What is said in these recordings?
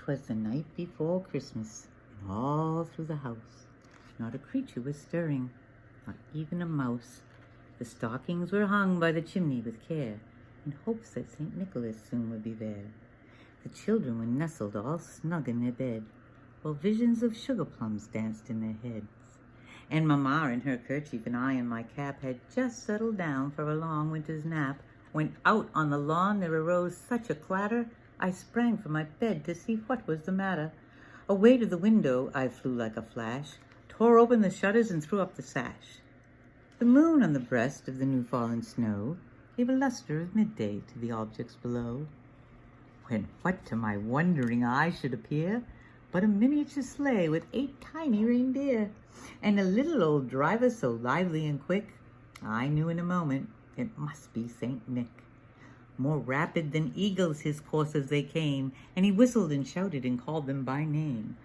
'Twas the night before Christmas, and all through the house not a creature was stirring, not even a mouse. The stockings were hung by the chimney with care, in hopes that St. Nicholas soon would be there. The children were nestled all snug in their bed, while visions of sugar plums danced in their heads. And Mamma in her kerchief and I in my cap had just settled down for a long winter's nap, when out on the lawn there arose such a clatter, I sprang from my bed to see what was the matter. Away to the window I flew like a flash, tore open the shutters and threw up the sash. The moon on the breast of the new-fallen snow gave a luster of midday to the objects below, when what to my wondering eye should appear but a miniature sleigh with 8 tiny reindeer, and a little old driver so lively and quick, I knew in a moment it must be Saint Nick. More rapid than eagles his coursers they came, and he whistled and shouted and called them by name.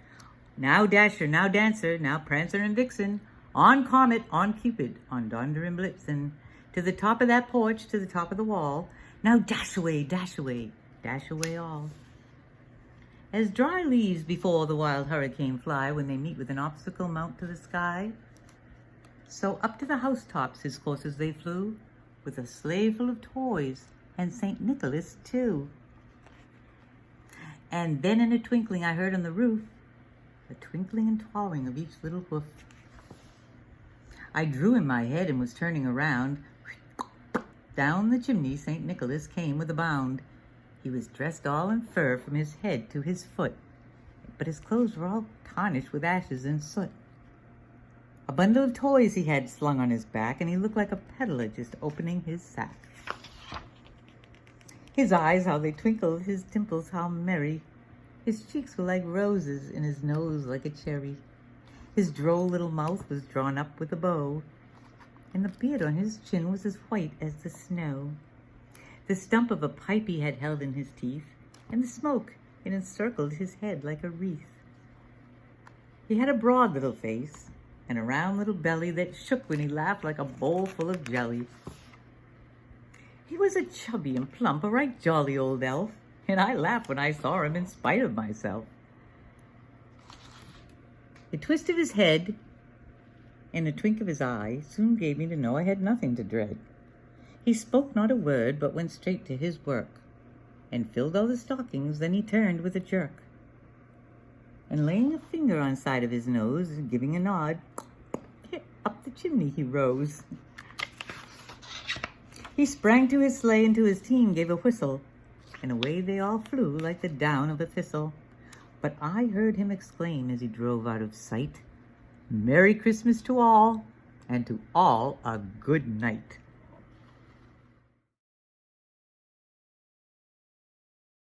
Now Dasher, now Dancer, now Prancer and Vixen, on Comet, on Cupid, on Donder and Blitzen, to the top of that porch, to the top of the wall, now dash away, dash away, dash away all. As dry leaves before the wild hurricane fly when they meet with an obstacle mount to the sky, so up to the housetops his coursers they flew, with a sleigh full of toys, and St. Nicholas too. And then in a twinkling I heard on the roof the twinkling and twirling of each little hoof. I drew in my head and was turning around. Down the chimney St. Nicholas came with a bound. He was dressed all in fur from his head to his foot, but his clothes were all tarnished with ashes and soot. A bundle of toys he had slung on his back, and he looked like a peddler just opening his sack. His eyes, how they twinkled, his dimples, how merry. His cheeks were like roses, and his nose like a cherry. His droll little mouth was drawn up with a bow, and the beard on his chin was as white as the snow. The stump of a pipe he had held in his teeth, and the smoke it encircled his head like a wreath. He had a broad little face, and a round little belly that shook when he laughed like a bowl full of jelly. He was a chubby and plump, a right jolly old elf, and I laughed when I saw him in spite of myself. A twist of his head and a twink of his eye soon gave me to know I had nothing to dread. He spoke not a word, but went straight to his work, and filled all the stockings. Then he turned with a jerk, and laying a finger on side of his nose, and giving a nod, up the chimney he rose. He sprang to his sleigh, and to his team gave a whistle, and away they all flew like the down of a thistle. But I heard him exclaim as he drove out of sight, "Merry Christmas to all, and to all a good night."